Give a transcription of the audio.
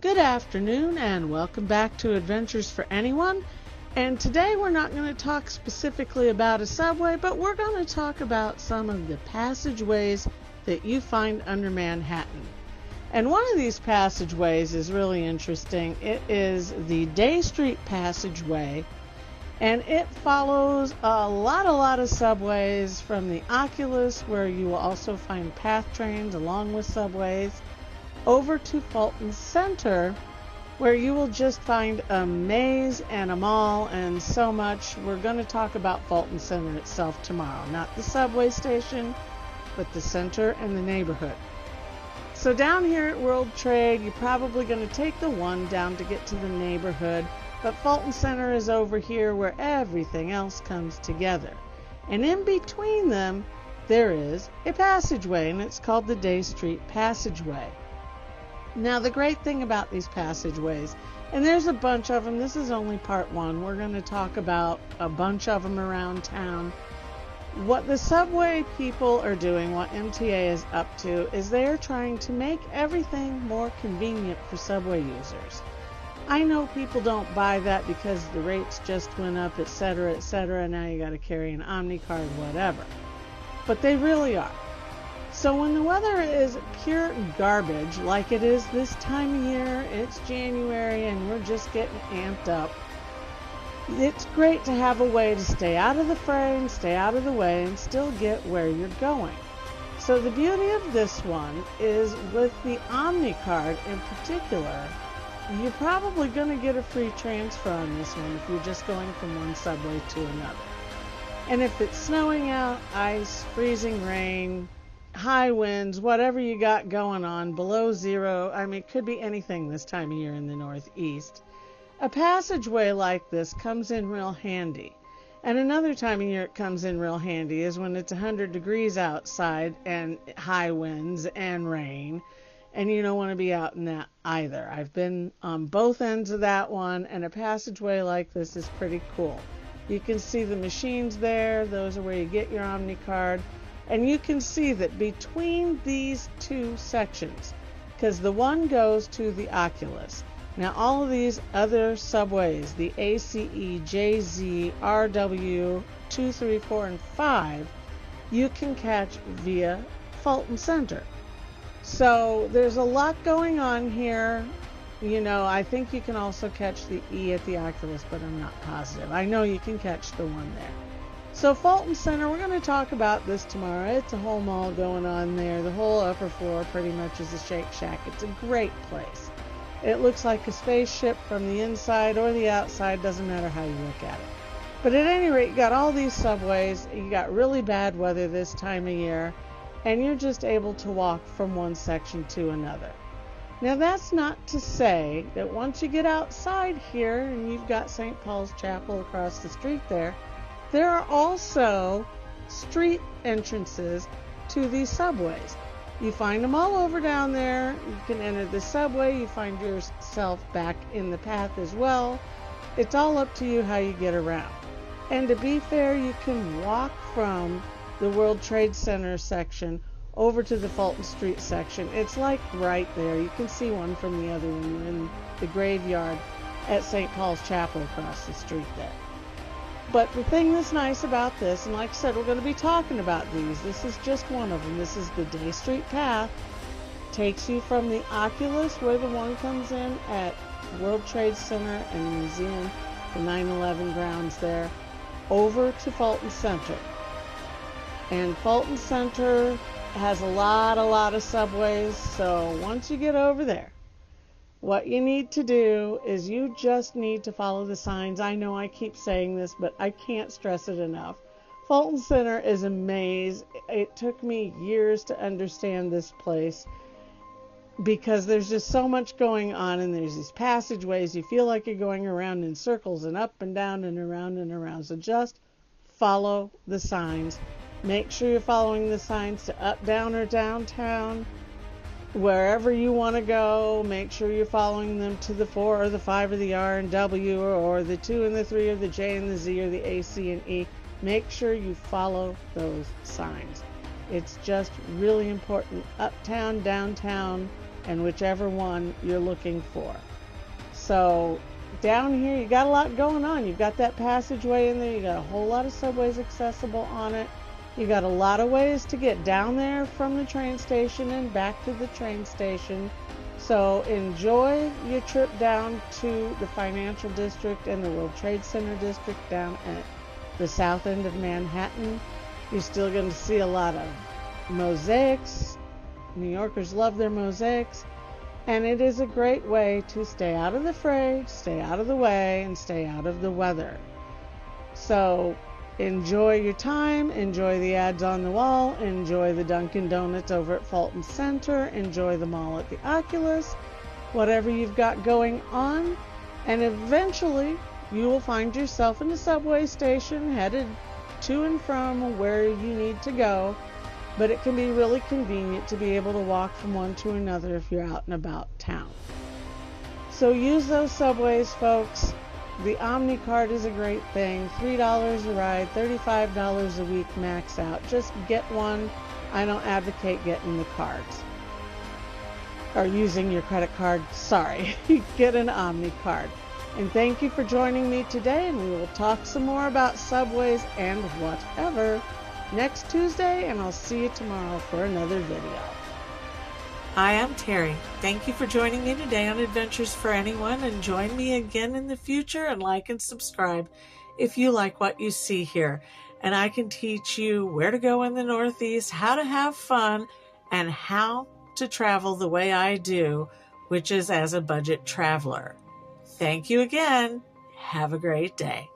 Good afternoon and welcome back to Adventures for Anyone. And today we're not going to talk specifically about a subway, but we're going to talk about some of the passageways that you find under Manhattan. And one of these passageways is really interesting. It is the Dey Street Passageway, and it follows a lot of subways from the Oculus, where you will also find PATH trains along with subways, over to Fulton Center, where you will just find a maze and a mall and so much. We're going to talk about Fulton Center itself tomorrow, not the subway station, but the center and the neighborhood. So down here at World Trade, you're probably going to take the one down to get to the neighborhood, but Fulton Center is over here where everything else comes together. And in between them, there is a passageway, and it's called the Dey Street Passageway. Now, the great thing about these passageways, and there's a bunch of them, this is only part one. We're going to talk about a bunch of them around town. What the subway people are doing, what MTA is up to, is they're trying to make everything more convenient for subway users. I know people don't buy that because the rates just went up, etc., now you got to carry an Omni card, whatever. But they really are. So when the weather is pure garbage, like it is this time of year, it's January and we're just getting amped up, it's great to have a way to stay out of the fray and stay out of the way and still get where you're going. So the beauty of this one is with the Omni card in particular, you're probably going to get a free transfer on this one if you're just going from one subway to another. And if it's snowing out, ice, freezing rain, high winds, whatever you got going on, below zero, it could be anything this time of year in the Northeast, a passageway like this comes in real handy. And another time of year it comes in real handy is when it's 100 degrees outside and high winds and rain, and you don't want to be out in that either. I've been on both ends of that one, and a passageway like this is pretty cool. You can see the machines there, those are where you get your Omni card. And you can see that between these two sections, because the one goes to the Oculus. Now all of these other subways, the ACE, JZ, RW, 2, 3, 4, and 5, you can catch via Fulton Center. So there's a lot going on here. I think you can also catch the E at the Oculus, but I'm not positive. I know you can catch the one there. So Fulton Center, we're going to talk about this tomorrow. It's a whole mall going on there. The whole upper floor pretty much is a Shake Shack. It's a great place. It looks like a spaceship from the inside or the outside. Doesn't matter how you look at it. But at any rate, you got all these subways. You got really bad weather this time of year. And you're just able to walk from one section to another. Now that's not to say that once you get outside here and you've got St. Paul's Chapel across the street there are also street entrances to these subways. You find them all over down there. You can enter the subway. You find yourself back in the path as well. It's all up to you how you get around. And to be fair, you can walk from the World Trade Center section over to the Fulton Street section. It's like right there. You can see one from the other when you're in the graveyard at St. Paul's Chapel across the street there. But the thing that's nice about this, and like I said, we're going to be talking about these. This is just one of them. This is the Dey Street Path. Takes you from the Oculus, where the one comes in at World Trade Center and the museum, the 9/11 grounds there, over to Fulton Center. And Fulton Center has a lot of subways, so once you get over there, what you need to do is you just need to follow the signs. I know I keep saying this, but I can't stress it enough. Fulton Center is a maze. It took me years to understand this place because there's just so much going on, and there's these passageways. You feel like you're going around in circles and up and down and around and around. So just follow the signs. Make sure you're following the signs to up, down, or downtown. Wherever you want to go, make sure you're following them to the 4 or the 5 or the R and W or the 2 and the 3 or the J and the Z or the A, C, and E. Make sure you follow those signs. It's just really important. Uptown, downtown, and whichever one you're looking for. So down here, you got a lot going on. You've got that passageway in there. You got a whole lot of subways accessible on it. You got a lot of ways to get down there from the train station and back to the train station. So enjoy your trip down to the financial district and the World Trade Center district down at the south end of Manhattan. You're still going to see a lot of mosaics. New Yorkers love their mosaics. And it is a great way to stay out of the fray, stay out of the way, and stay out of the weather. So enjoy your time, enjoy the ads on the wall, enjoy the Dunkin' Donuts over at Fulton Center, enjoy the mall at the Oculus, whatever you've got going on, and eventually you will find yourself in a subway station headed to and from where you need to go. But it can be really convenient to be able to walk from one to another if you're out and about town. So use those subways, folks. The Omni card is a great thing. $3 a ride, $35 a week max out. Just get one. I don't advocate getting the cards. Or using your credit card. Sorry. Get an Omni card. And thank you for joining me today, and we will talk some more about subways and whatever next Tuesday, and I'll see you tomorrow for another video. Hi, I'm Terry. Thank you for joining me today on Adventures for Anyone, and join me again in the future, and like and subscribe if you like what you see here. And I can teach you where to go in the Northeast, how to have fun, and how to travel the way I do, which is as a budget traveler. Thank you again. Have a great day.